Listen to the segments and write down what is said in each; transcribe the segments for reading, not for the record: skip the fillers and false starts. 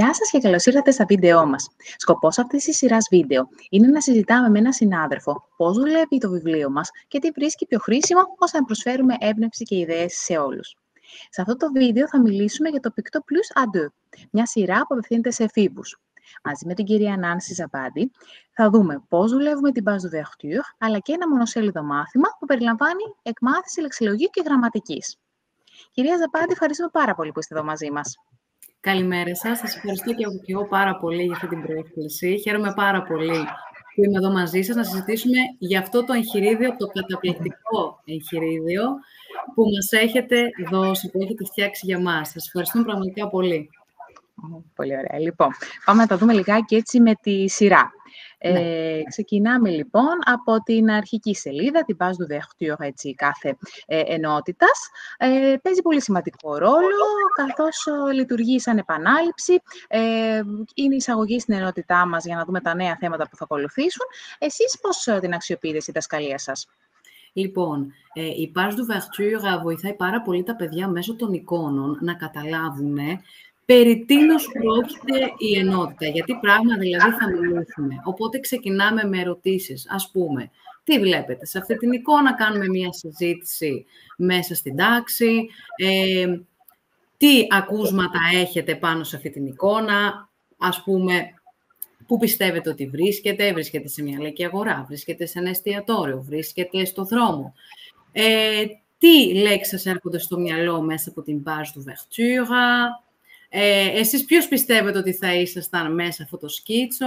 Γεια σας και καλώς ήρθατε στα βίντεό μας. Σκοπός αυτής της σειράς βίντεο είναι να συζητάμε με έναν συνάδελφο πώς δουλεύει το βιβλίο μας και τι βρίσκει πιο χρήσιμο ώστε να προσφέρουμε έμπνευση και ιδέες σε όλους. Σε αυτό το βίντεο θα μιλήσουμε για το Picto Plus à deux, μια σειρά που απευθύνεται σε εφήβους. Μαζί με την κυρία Νάνση Ζαμπάντη θα δούμε πώς δουλεύουμε την Page d'Ouverture, αλλά και ένα μονοσέλιδο μάθημα που περιλαμβάνει εκμάθηση λεξιλογίου και γραμματικής. Κυρία Ζαμπάντη, ευχαριστούμε πάρα πολύ που είστε εδώ μαζί μας. Καλημέρα σας. Σας ευχαριστώ και εγώ πάρα πολύ για αυτή την πρόσκληση. Χαίρομαι πάρα πολύ που είμαι εδώ μαζί σας να συζητήσουμε για αυτό το εγχειρίδιο, το καταπληκτικό εγχειρίδιο που μας έχετε δώσει, που έχετε φτιάξει για μας. Σας ευχαριστούμε πραγματικά πολύ. Πολύ ωραία. Λοιπόν, πάμε να τα δούμε λιγάκι έτσι με τη σειρά. Ναι. Ξεκινάμε λοιπόν από την αρχική σελίδα, την Page d'Ouverture, έτσι, κάθε ενότητας. Παίζει πολύ σημαντικό ρόλο, καθώς λειτουργεί σαν επανάληψη. Είναι η εισαγωγή στην ενότητά μας για να δούμε τα νέα θέματα που θα ακολουθήσουν. Εσείς πώς την αξιοποιείτε στη δασκαλία σας? Λοιπόν, η Page d'Ouverture βοηθάει πάρα πολύ τα παιδιά μέσω των εικόνων να καταλάβουν περί τίνος πρόκειται η ενότητα, γιατί πράγμα δηλαδή θα μιλήσουμε. Οπότε ξεκινάμε με ερωτήσεις, ας πούμε, τι βλέπετε σε αυτή την εικόνα, κάνουμε μια συζήτηση μέσα στην τάξη, τι ακούσματα έχετε πάνω σε αυτή την εικόνα, ας πούμε, πού πιστεύετε ότι βρίσκεται σε μια λαϊκή αγορά, βρίσκεται σε ένα εστιατόριο, βρίσκεται στο δρόμο. Τι λέξεις σας έρχονται στο μυαλό μέσα από την Page d'Ouverture. Εσείς ποιος πιστεύετε ότι θα ήσασταν μέσα αυτό το σκίτσο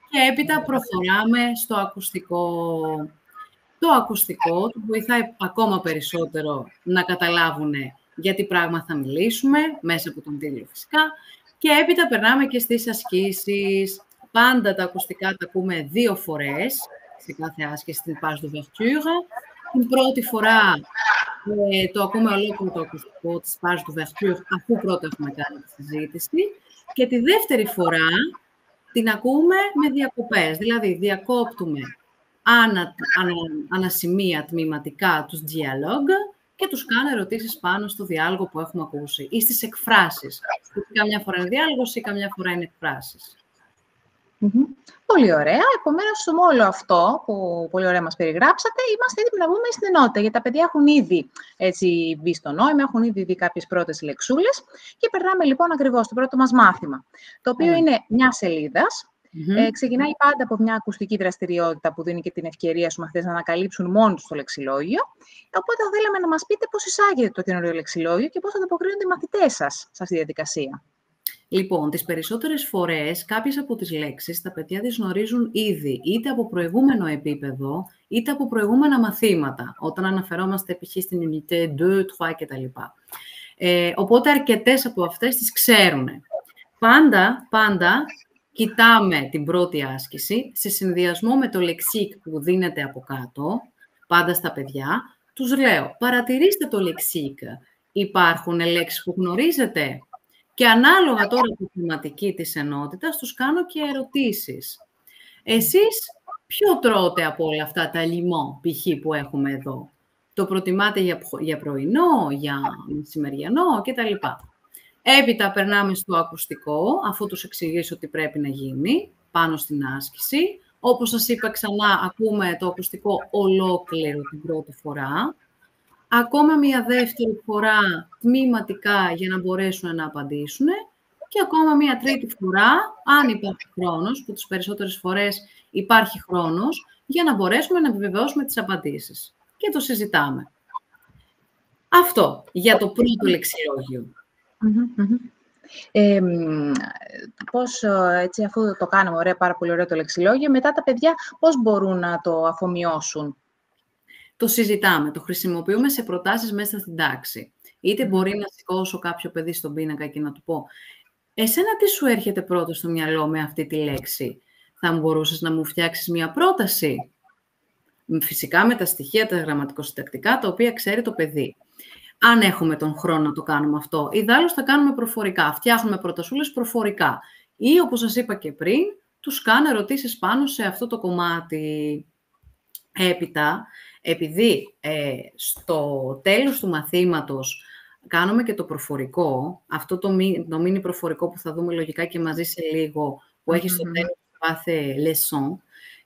και έπειτα προχωράμε στο ακουστικό. Το ακουστικό του βοηθάει ακόμα περισσότερο να καταλάβουν για τι πράγμα θα μιλήσουμε, μέσα από τον τίτλο φυσικά, και έπειτα περνάμε και στις ασκήσεις. Πάντα τα ακουστικά τα ακούμε 2 φορές σε κάθε άσκηση στην Page d'Ouverture. Την πρώτη φορά το ακούμε ολόκληρο το ακουστικό της Page d'Ouverture, αφού πρώτα έχουμε κάνει τη συζήτηση. Και τη δεύτερη φορά την ακούμε με διακοπές. Δηλαδή, διακόπτουμε ανασημεία τμηματικά τους dialogue και τους κάνω ερωτήσεις πάνω στο διάλογο που έχουμε ακούσει ή στις εκφράσεις. Καμιά φορά είναι διάλογος ή καμιά φορά είναι εκφράσεις. Πολύ ωραία. Επομένως, με όλο αυτό που πολύ ωραία μας περιγράψατε, είμαστε έτοιμοι να μπούμε στην ενότητα. Γιατί τα παιδιά έχουν ήδη έτσι, μπει στο νόημα, έχουν ήδη δει κάποιες πρώτες λεξούλες και περνάμε λοιπόν ακριβώς στο πρώτο μας μάθημα, το οποίο είναι μια σελίδας. Ξεκινάει πάντα από μια ακουστική δραστηριότητα που δίνει και την ευκαιρία στους μαθητές να ανακαλύψουν μόνοι τους το λεξιλόγιο. Οπότε θα θέλαμε να μας πείτε πώς εισάγετε το καινούριο λεξιλόγιο και πώς ανταποκρίνονται οι μαθητές σας σε αυτή τη διαδικασία. Λοιπόν, τις περισσότερες φορές κάποιες από τις λέξεις τα παιδιά τις γνωρίζουν ήδη, είτε από προηγούμενο επίπεδο, είτε από προηγούμενα μαθήματα, όταν αναφερόμαστε π.χ. στην Unité 2, 3 κτλ. Οπότε αρκετές από αυτές τις ξέρουν. Πάντα κοιτάμε την πρώτη άσκηση, σε συνδυασμό με το λεξίκ που δίνεται από κάτω, πάντα στα παιδιά, τους λέω, παρατηρήστε το λεξίκ. Υπάρχουν λέξεις που γνωρίζετε? Και ανάλογα τώρα τη θεματική της ενότητας, τους κάνω και ερωτήσεις. Εσείς ποιο τρώτε από όλα αυτά τα λιμό, π.χ. που έχουμε εδώ? Το προτιμάτε για πρωινό, για μεσημεριανό κτλ. Έπειτα περνάμε στο ακουστικό, αφού τους εξηγήσω τι πρέπει να γίνει πάνω στην άσκηση. Όπως σας είπα ξανά, ακούμε το ακουστικό ολόκληρο την πρώτη φορά. Ακόμα μια δεύτερη φορά τμήματικά για να μπορέσουν να απαντήσουν και ακόμα μια τρίτη φορά, αν υπάρχει χρόνος, που τις περισσότερες φορές υπάρχει χρόνος, για να μπορέσουμε να επιβεβαιώσουμε τις απαντήσεις. Και το συζητάμε. Αυτό για το πρώτο λεξιλόγιο. Πώς, έτσι, αφού το κάνουμε ωραία, πάρα πολύ ωραίο το λεξιλόγιο, μετά τα παιδιά πώς μπορούν να το αφομοιώσουν? Το συζητάμε, το χρησιμοποιούμε σε προτάσεις μέσα στην τάξη. Είτε μπορεί να σηκώσω κάποιο παιδί στον πίνακα και να του πω «Εσένα τι σου έρχεται πρώτο στο μυαλό με αυτή τη λέξη? Θα μπορούσες να μου φτιάξεις μια πρόταση?» Φυσικά με τα στοιχεία, τα γραμματικοσυντακτικά, τα οποία ξέρει το παιδί. Αν έχουμε τον χρόνο να το κάνουμε αυτό, ιδάλλως θα κάνουμε προφορικά. Φτιάχνουμε προτασούλες προφορικά. Ή, όπως σας είπα και πριν, τους κάνω ερωτήσεις πάνω σε αυτό το κομμάτι. Έπειτα, επειδή στο τέλος του μαθήματος κάνουμε και το προφορικό, αυτό το μίνι προφορικό που θα δούμε λογικά και μαζί σε λίγο, που έχει στο τέλος κάθε leçon,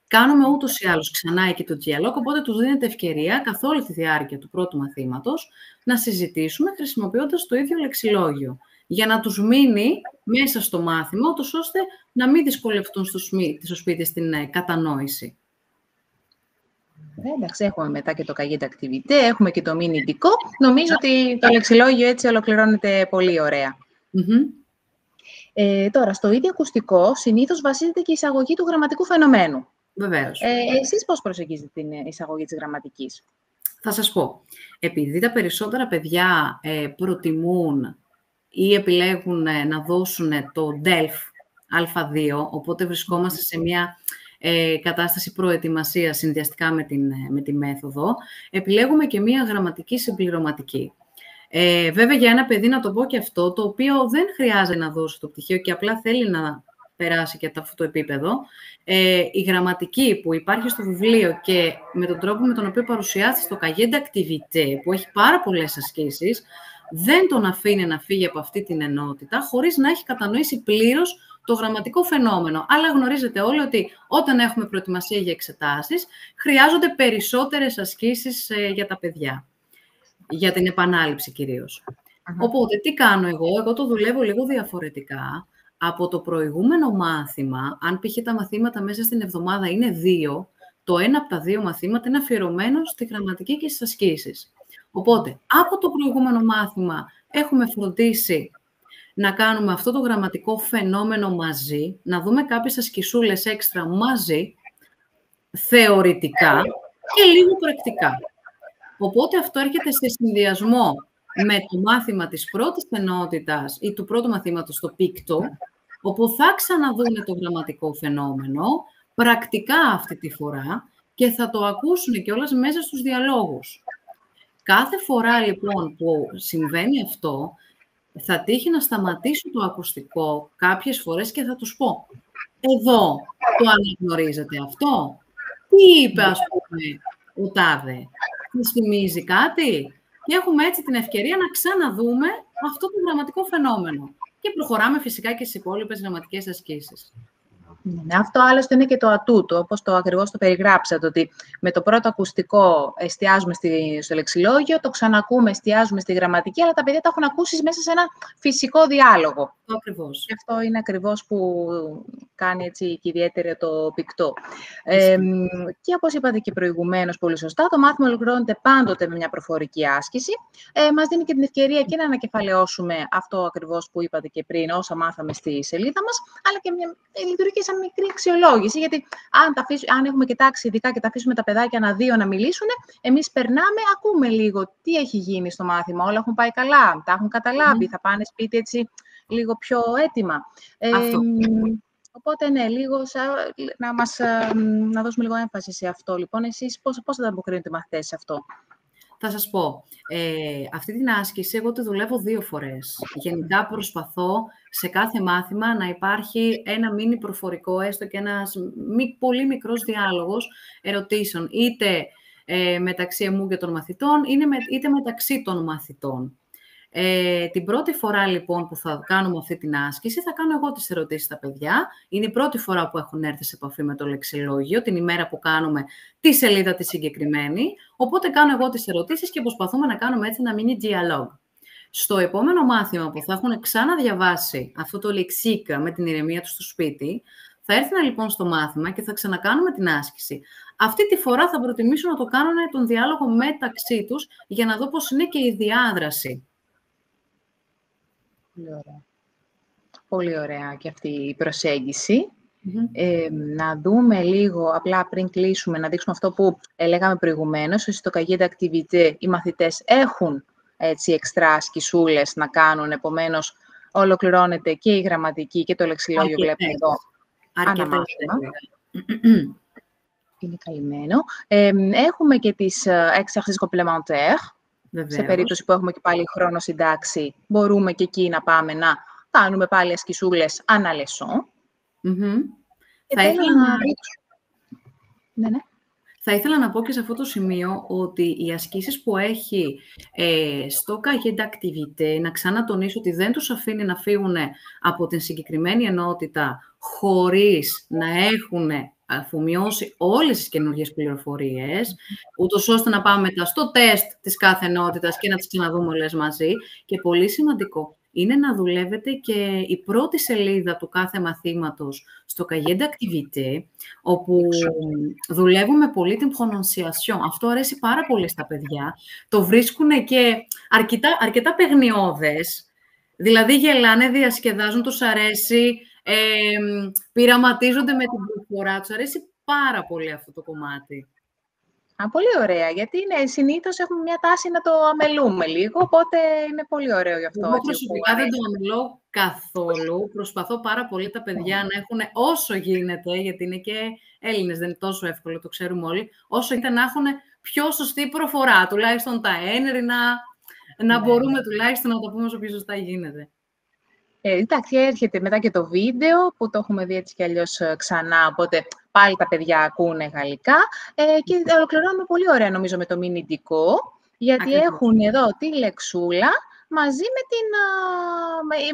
κάνουμε ούτως ή άλλως ξανά εκεί το dialogue, οπότε τους δίνεται ευκαιρία καθ' όλη τη διάρκεια του πρώτου μαθήματος να συζητήσουμε χρησιμοποιώντας το ίδιο λεξιλόγιο, για να τους μείνει μέσα στο μάθημα, ούτως ώστε να μην δυσκολευτούν στο σπίτι στην κατανόηση. Εντάξει, έχουμε μετά και το cahier d'activité, έχουμε και το mini ειδικό. Νομίζω ότι το λεξιλόγιο έτσι ολοκληρώνεται πολύ ωραία. Τώρα, στο ίδιο ακουστικό, συνήθως βασίζεται και η εισαγωγή του γραμματικού φαινομένου. Βεβαίως. Εσείς πώς προσεγγίζετε την εισαγωγή της γραμματικής? Θα σας πω. Επειδή τα περισσότερα παιδιά προτιμούν ή επιλέγουν να δώσουν το DELF Α2, οπότε βρισκόμαστε σε μια κατάσταση προετοιμασίας συνδυαστικά με τη μέθοδο, επιλέγουμε και μια γραμματική συμπληρωματική. Βέβαια, για ένα παιδί, να το πω και αυτό, το οποίο δεν χρειάζεται να δώσει το πτυχίο και απλά θέλει να περάσει και αυτό το επίπεδο, η γραμματική που υπάρχει στο βιβλίο και με τον τρόπο με τον οποίο παρουσιάζεται στο cahier d'activité, που έχει πάρα πολλές ασκήσεις, δεν τον αφήνει να φύγει από αυτή την ενότητα χωρίς να έχει κατανοήσει πλήρως το γραμματικό φαινόμενο. Αλλά γνωρίζετε όλοι ότι όταν έχουμε προετοιμασία για εξετάσεις, χρειάζονται περισσότερες ασκήσεις για τα παιδιά. Για την επανάληψη κυρίως. Οπότε, τι κάνω εγώ? Εγώ το δουλεύω λίγο διαφορετικά. Από το προηγούμενο μάθημα, αν π.χ. τα μαθήματα μέσα στην εβδομάδα είναι 2, το ένα από τα 2 μαθήματα είναι αφιερωμένο στη γραμματική και στις ασκήσεις. Οπότε, από το προηγούμενο μάθημα έχουμε φροντίσει να κάνουμε αυτό το γραμματικό φαινόμενο μαζί, να δούμε κάποιες ασκησούλες έξτρα μαζί, θεωρητικά και λίγο πρακτικά. Οπότε αυτό έρχεται σε συνδυασμό με το μάθημα της πρώτης ενότητας ή του πρώτου μαθήματος στο πίκτο, όπου θα ξαναδούμε το γραμματικό φαινόμενο, πρακτικά αυτή τη φορά, και θα το ακούσουν κιόλας μέσα στους διαλόγους. Κάθε φορά λοιπόν που συμβαίνει αυτό, θα τύχει να σταματήσω το ακουστικό κάποιες φορές και θα τους πω, εδώ το αναγνωρίζετε αυτό? Τι είπε, ας πούμε, ο τάδε? Μας θυμίζει κάτι? Και έχουμε έτσι την ευκαιρία να ξαναδούμε αυτό το γραμματικό φαινόμενο. Και προχωράμε φυσικά και στις υπόλοιπες γραμματικές ασκήσεις. Αυτό άλλωστε είναι και το ατούτο, όπως ακριβώς το περιγράψατε, ότι με το πρώτο ακουστικό εστιάζουμε στο λεξιλόγιο, το ξανακούμε, εστιάζουμε στη γραμματική, αλλά τα παιδιά τα έχουν ακούσει μέσα σε ένα φυσικό διάλογο. Ακριβώς. Και αυτό είναι ακριβώς που κάνει έτσι και ιδιαίτερο το πικτό. Και όπως είπατε και προηγουμένως πολύ σωστά, το μάθημα ολοκληρώνεται πάντοτε με μια προφορική άσκηση. Μας δίνει και την ευκαιρία και να ανακεφαλαιώσουμε αυτό ακριβώς που είπατε και πριν, όσα μάθαμε στη σελίδα μας, αλλά και λειτουργεί σαν μικρή αξιολόγηση, γιατί αν έχουμε κοιτάξει ειδικά και τα αφήσουμε τα παιδάκια να μιλήσουν, εμείς περνάμε, ακούμε λίγο τι έχει γίνει στο μάθημα, όλα έχουν πάει καλά, τα έχουν καταλάβει, θα πάνε σπίτι έτσι λίγο πιο έτοιμα. Οπότε, ναι, λίγο να δώσουμε λίγο έμφαση σε αυτό. Λοιπόν, εσείς πώς θα ανταποκρίνετε οι μαθητές σε αυτό? Θα σας πω, αυτή την άσκηση εγώ τη δουλεύω 2 φορές. Γενικά προσπαθώ σε κάθε μάθημα να υπάρχει ένα μίνι προφορικό, έστω και ένας πολύ μικρός διάλογος ερωτήσεων, είτε μεταξύ εμού και των μαθητών, είτε μεταξύ των μαθητών. Την πρώτη φορά λοιπόν που θα κάνουμε αυτή την άσκηση, θα κάνω εγώ τις ερωτήσεις στα παιδιά. Είναι η πρώτη φορά που έχουν έρθει σε επαφή με το λεξιλόγιο, την ημέρα που κάνουμε τη σελίδα τη συγκεκριμένη. Οπότε κάνω εγώ τις ερωτήσεις και προσπαθούμε να κάνουμε έτσι ένα mini dialogue. Στο επόμενο μάθημα που θα έχουν ξαναδιαβάσει αυτό το λεξίκα με την ηρεμία του στο σπίτι, θα έρθουν λοιπόν στο μάθημα και θα ξανακάνουμε την άσκηση. Αυτή τη φορά θα προτιμήσω να το κάνουν τον διάλογο μεταξύ τους, για να δω πώς είναι και η διάδραση. Πολύ ωραία. Πολύ ωραία και αυτή η προσέγγιση. Να δούμε λίγο, απλά πριν κλείσουμε, να δείξουμε αυτό που λέγαμε προηγουμένως, ότι στο cahier d'activité οι μαθητές έχουν έτσι εξτρά ασκησούλες να κάνουν, επομένως ολοκληρώνεται και η γραμματική και το λεξιλόγιο, βλέπουμε εδώ. Αναμάθημα. Είναι καλυμμένο. Έχουμε και τις exercices complémentaires. Βεβαίως. Σε περίπτωση που έχουμε και πάλι χρόνο συντάξει, μπορούμε και εκεί να πάμε να κάνουμε πάλι ασκησούλες ανά leçon. Θα Θα ήθελα να πω και σε αυτό το σημείο ότι οι ασκήσεις που έχει στο Cahier d'Activité, να ξανατονίσω ότι δεν τους αφήνει να φύγουν από την συγκεκριμένη ενότητα χωρίς να έχουν αφομοιώσει όλες τις καινούργιες πληροφορίες, ούτως ώστε να πάμε μετά στο τεστ της κάθε ενότητας και να τις ξαναδούμε όλες μαζί. Και πολύ σημαντικό είναι να δουλεύετε και η πρώτη σελίδα του κάθε μαθήματος στο Cahier d'Activité, όπου δουλεύουμε πολύ την prononciation. Αυτό αρέσει πάρα πολύ στα παιδιά. Το βρίσκουν και αρκετά παιγνιώδες. Δηλαδή γελάνε, διασκεδάζουν, τους αρέσει, πειραματίζονται με την προφορά. Τους αρέσει πάρα πολύ αυτό το κομμάτι. Πολύ ωραία, γιατί συνήθως έχουμε μια τάση να το αμελούμε λίγο, οπότε είναι πολύ ωραίο γι' αυτό. Εγώ προσωπικά δεν το αμελώ καθόλου. Προσπαθώ πάρα πολύ τα παιδιά να έχουν όσο γίνεται, γιατί είναι και Έλληνες, δεν είναι τόσο εύκολο, το ξέρουμε όλοι, όσο γίνεται να έχουν πιο σωστή προφορά, τουλάχιστον τα ένρη, να μπορούμε τουλάχιστον να το πούμε όσο πιο σωστά γίνεται. Εντάξει, έρχεται μετά και το βίντεο, που το έχουμε δει έτσι κι αλλιώς ξανά, οπότε πάλι τα παιδιά ακούνε γαλλικά και ολοκληρώνουμε πολύ ωραία νομίζω με το μηνυτικό, γιατί Ακριβώς. έχουν εδώ τη λεξούλα μαζί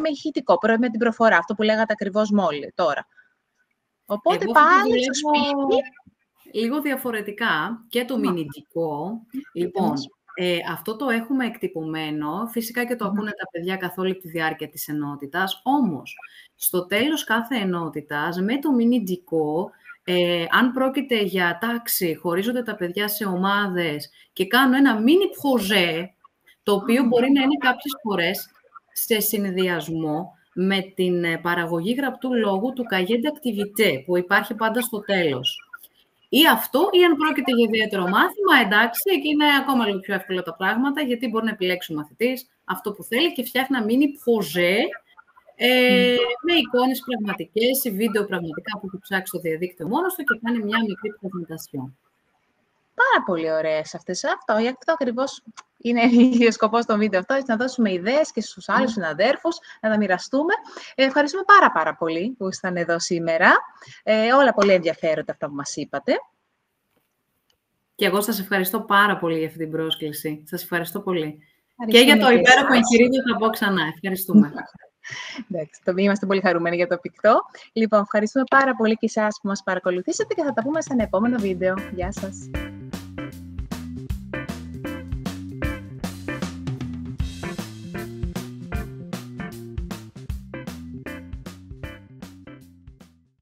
με ηχητικό, με την προφορά, αυτό που λέγατε ακριβώς μόλις τώρα. Οπότε πάλι στο σπίτι. Λίγο διαφορετικά και το μηνυτικό. Λοιπόν, αυτό το έχουμε εκτυπωμένο, φυσικά και το ακούνε τα παιδιά καθ' όλη τη διάρκεια της ενότητας, όμως στο τέλος κάθε ενότητας με το μηνυτικό, αν πρόκειται για τάξη, χωρίζονται τα παιδιά σε ομάδες και κάνουν ένα mini projet, το οποίο μπορεί να είναι κάποιες φορές σε συνδυασμό με την παραγωγή γραπτού λόγου του Cahier d'Activité, που υπάρχει πάντα στο τέλος. Ή αυτό, ή αν πρόκειται για ιδιαίτερο μάθημα, εντάξει, εκεί είναι ακόμα λίγο πιο εύκολα τα πράγματα, γιατί μπορεί να επιλέξει ο μαθητής αυτό που θέλει και φτιάχνει ένα mini projet με εικόνες πραγματικές ή βίντεο πραγματικά που έχει ψάξει στο διαδίκτυο μόνος του και κάνει μια μικρή presentation. Πάρα πολύ ωραίες αυτές. Γι' αυτό ακριβώς είναι ο σκοπός των βίντεο αυτό, να δώσουμε ιδέες και στους άλλους συναδέρφους, να τα μοιραστούμε. Ευχαριστούμε πάρα πολύ που ήσταν εδώ σήμερα. Όλα πολύ ενδιαφέροντα αυτά που μας είπατε. Και εγώ σας ευχαριστώ πάρα πολύ για αυτή την πρόσκληση. Σας ευχαριστώ πολύ. Και για το υπέροχο εγχειρίδιο θα πω ξανά. Ευχαριστούμε. Εντάξει, είμαστε πολύ χαρούμενοι για το πυκτό. Λοιπόν, ευχαριστούμε πάρα πολύ και εσάς που μας παρακολουθήσατε και θα τα πούμε σε ένα επόμενο βίντεο. Γεια σας.